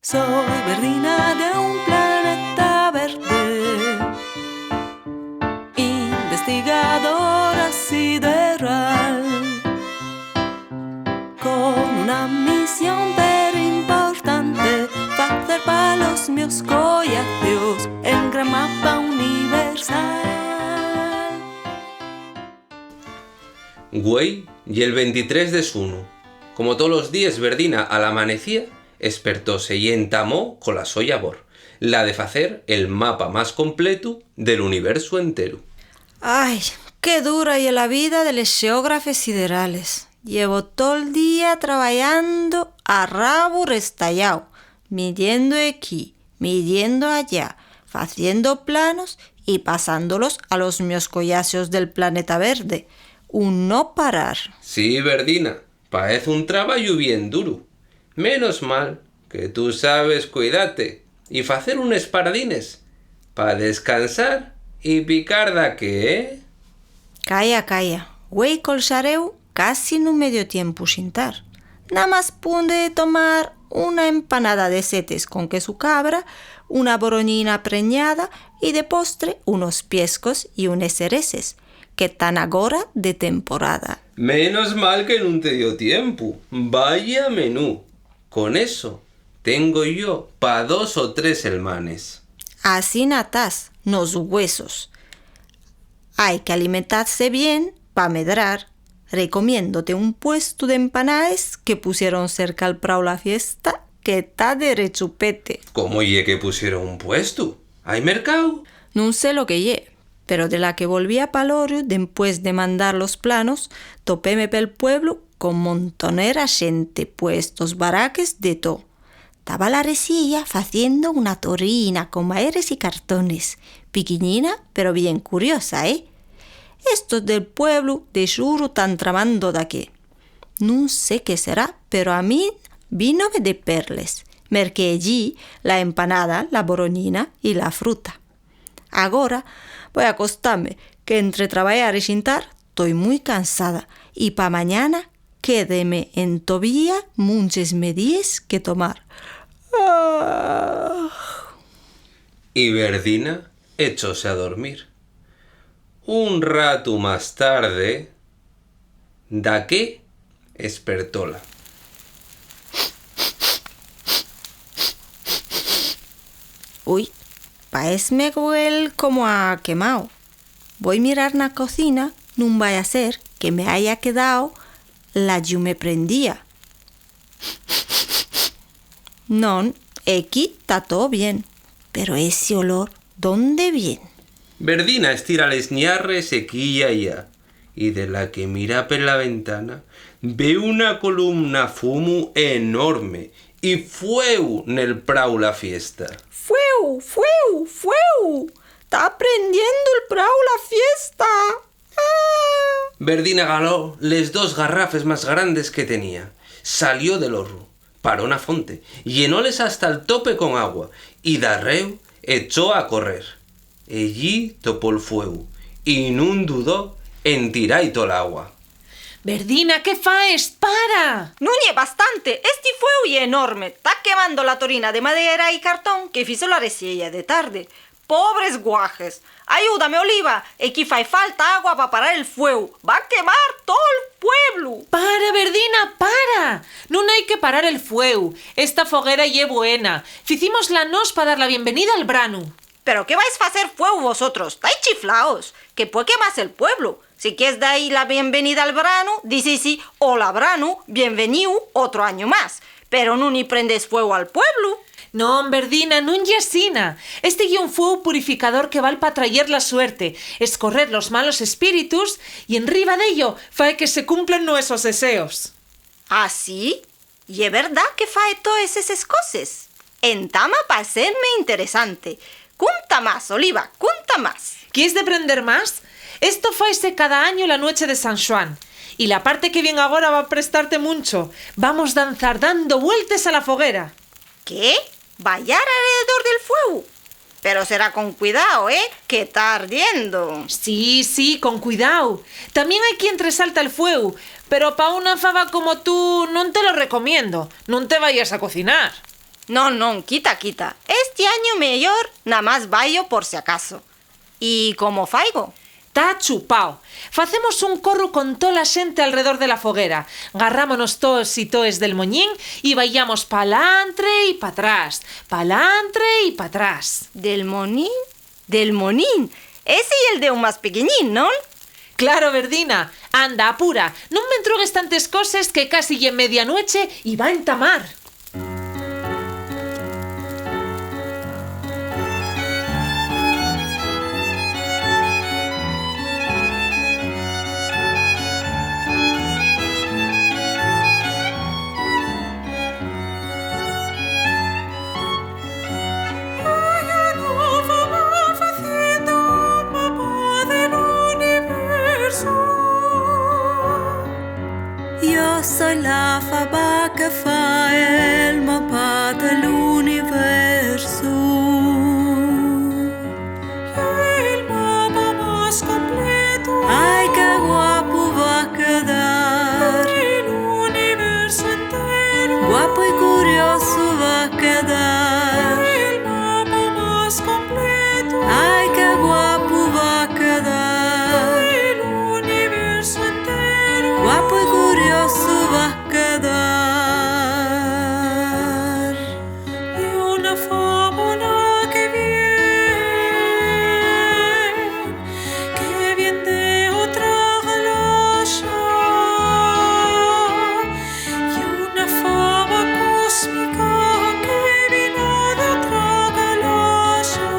Soy Verdina de un planeta verde, investigadora sideral, con una misión pero importante, hacer para los míos collateos el gran mapa universal. Güey, y el 23 de Sunu, como todos los días Verdina al amanecía, espertóse y entamó con la soya bor, la de facer el mapa más completo del universo entero. Ay, qué dura y la vida de los geógrafos siderales. Llevo todo el día trabajando a rabo restallado, midiendo aquí, midiendo allá, haciendo planos y pasándolos a los mios collacios del planeta verde. Un no parar. Sí, Verdina, parece un trabajo bien duro. Menos mal que tú sabes cuidarte y facer unes paradines pa descansar y picar daqué, ¿eh? Calla. Güey colxareu casi no me dio tiempo xintar. Nada más pude tomar una empanada de setes con queso cabra, una boroñina preñada y de postre unos piescos y unes cereces, que tan agora de temporada. Menos mal que no te dio tiempo. Vaya menú. Con eso tengo yo pa 2 o 3 hermanes. Así natás, nos huesos. Hay que alimentarse bien pa medrar. Recomiéndote un puesto de empanadas que pusieron cerca al prau la fiesta, que está de rechupete. ¿Cómo ye que pusieron un puesto? ¿Hay mercado? No sé lo que ye, pero de la que volví a Palorio, después de mandar los planos, topéme pel pueblo con montonera gente, puestos baraques de todo. Taba la resilla faciendo una torrina con maeres y cartones, piquiñina pero bien curiosa, ¿eh? Estos del pueblo de xuru tan tramando daqué. No sé qué será, pero a mí vínome de perles. Merqué allí la empanada, la boroñina y la fruta. Agora voy a acostarme, que entre traballar y xintar estoy muy cansada y pa mañana quédeme en tobía munches medíes que tomar. Y Verdina echóse a dormir. Un rato más tarde, daqué espertóla. Uy, paesme huel como a quemao. Voy a mirar na cocina, nun vaya a ser que me haya quedado la llume prendía. Non, aquí está todo bien, pero ese olor, ¿dónde viene? Verdina estira les ñarres aquí y allá, y de la que mira per la ventana ve una columna fumo enorme y fueu nel prau la fiesta. ¡Fueu! ¡Está prendiendo el prau la fiesta! ¡Ah! Verdina galó les 2 garrafes más grandes que tenía. Salió del horro, paró una fonte, llenóles hasta el tope con agua y darreu echó a correr. Ellí topó el fuego y nun dudó en tirar todo el agua. Verdina, ¿qué faes? ¡Para! No ye bastante, este fuego ye enorme. Está quemando la torina de madera y cartón que fizo la resilla de tarde. Pobres guajes. Ayúdame, Oliva. Aquí fai falta agua para parar el fuego. Va a quemar todo el pueblo. Para, Verdina, para. No hay que parar el fuego. Esta foguera ye buena. Ficimos la nos para dar la bienvenida al branu. ¿Pero qué vais a hacer fuego vosotros? Estáis chiflaos. Que puede quemarse el pueblo. Si quieres dar la bienvenida al branu, dices sí, hola branu, bienvenido otro año más. Pero no ni prendes fuego al pueblo. No, Verdina, no yesina. Este ye un fuego purificador que val para traer la suerte, escorrer los malos espíritus y enriba de ello fae que se cumplan nuestros deseos. ¿Ah, sí? ¿Y es verdad que fae todas esas cosas? Entama parecerme interesante. Cuenta más, Oliva, cuenta más. ¿Quieres de aprender más? Esto faese cada año la noche de San Juan. Y la parte que viene ahora va a prestarte mucho. Vamos danzar dando vueltas a la foguera. ¿Qué? ¿Bailar alrededor del fuego? Pero será con cuidado, ¿eh? Que está ardiendo. Sí, con cuidado. También hay quien resalta el fuego, pero pa una fava como tú no te lo recomiendo. No te vayas a cocinar. Non, quita. Este año mellor nada más vaio por si acaso. E como faigo? Tá chupao. Facemos un corro con toda a xente alrededor de la foguera. Garrámonos todos y toes del moñín y vayamos pa'lantre y pa' atrás. Pa'lantre y pa' atrás. Del monín? Ese é el de un más pequeñín, non? Claro, Verdina. Anda, apura. Non me entrugues tantes coses que casi lle medianoche y va a entamar. Yo soy la fava que fa el mapa del universo. El mapa más completo. Ay, qué guapo va a quedar. El universo entero. Guapo y curioso va a quedar. El mapa más completo. Ay, qué guapo va a quedar. El universo entero. Guapo y curioso va a quedar. Y una fábula que viene de otra galaxia. Y una fábula cósmica que vino de otra galaxia.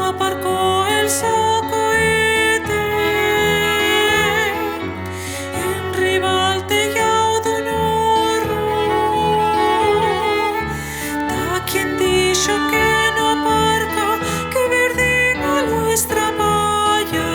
Aparcó el sacoete en Ribalte d'un horror. Da quien dicho que no aparca, que Verdina nuestra vaya.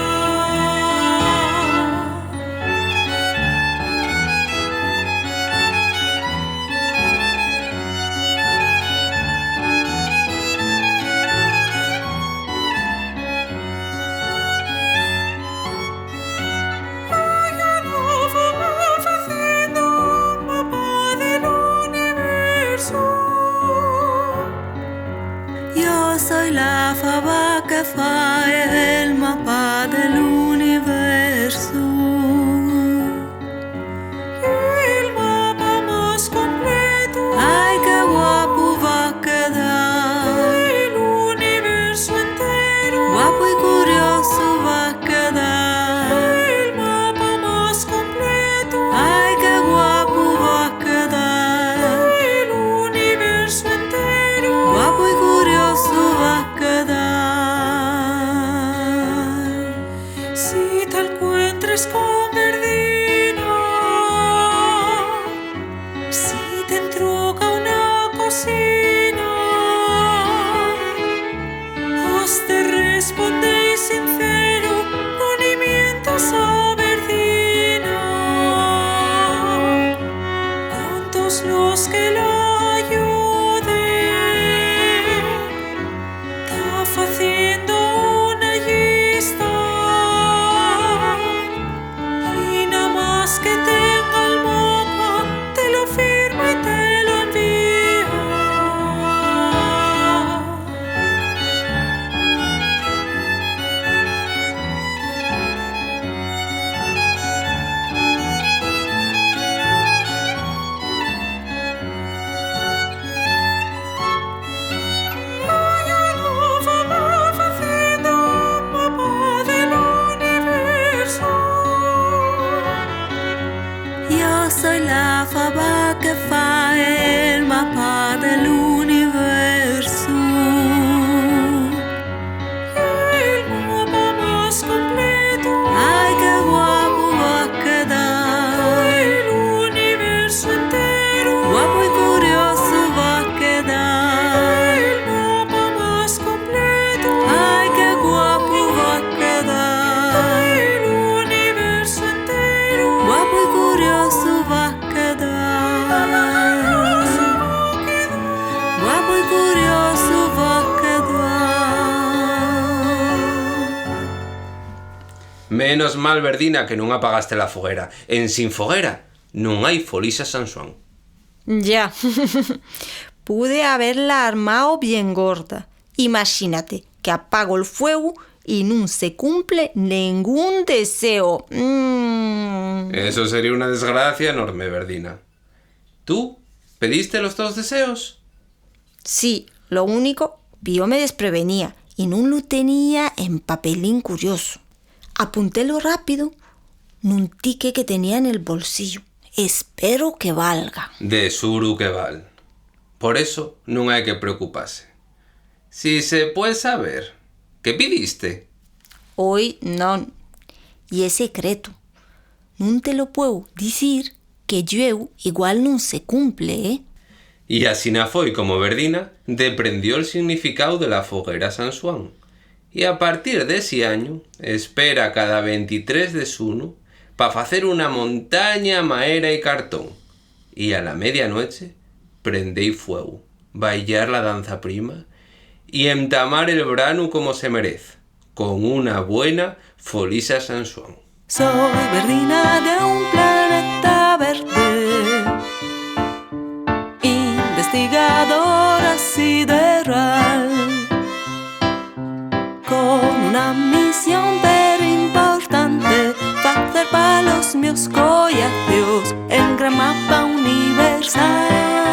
Haciendo un mapa del universo. Yo soy la fava que fa el mapa del universo. El mapa más completo. Ay, qué guapo va a quedar. El universo entero. Guapo y curioso va a quedar. El mapa más completo. Ay, qué guapo va a quedar. El universo entero. Guapo y curioso va a quedar. Si te encuentres con Verdina, si te entruga una cocina, has de responder sincero, no ni mientas a Verdina. Con todos los que la ayuden, está haciendo una lista. Y nada más que tenga el mapa, te lo firma y te lo envía. Haciendo un mapa del universo. Yo soy la fava que fa el mapa del universo. El mapa más completo. Ay, qué guapo va a quedar. El universo entero. Guapo y curioso va a quedar. El mapa más completo. Ay, qué guapo va a quedar. El universo entero. Guapo y curioso va a quedar. Guapo y curioso va a quedar. Menos mal, Verdina, que non apagaste la foguera. En sin foguera non hai Folisa San Xoán. Ya, pude haberla armado bien gorda. Imagínate que apago el fuego y no se cumple ningún deseo. Eso sería una desgracia enorme, Verdina. ¿Tú pediste los 2 deseos? Sí, lo único, yo me desprevenía y no lo tenía en papelín curioso. Apuntélo rápido nun tique que tenía en el bolsillo. Espero que valga. De suru que val. Por eso non hai que preocuparse. Si se puede saber, ¿qué pidiste? Hoy no. Y es secreto. No te lo puedo decir que yo igual no se cumple, ¿eh? Y así foi como Verdina deprendió el significado de la foguera San Xuan. Y a partir de ese año espera cada 23 de xuno pa facer una montaña maera y cartón. Y a la medianoche prendei fuego, bailar la danza prima y entamar el brano como se merece, con una buena folisa San Xuan. Soy Verdina de un planeta verde, investigadora sideral, con una misión pero importante, hacer para los míos collateos el gran mapa universal.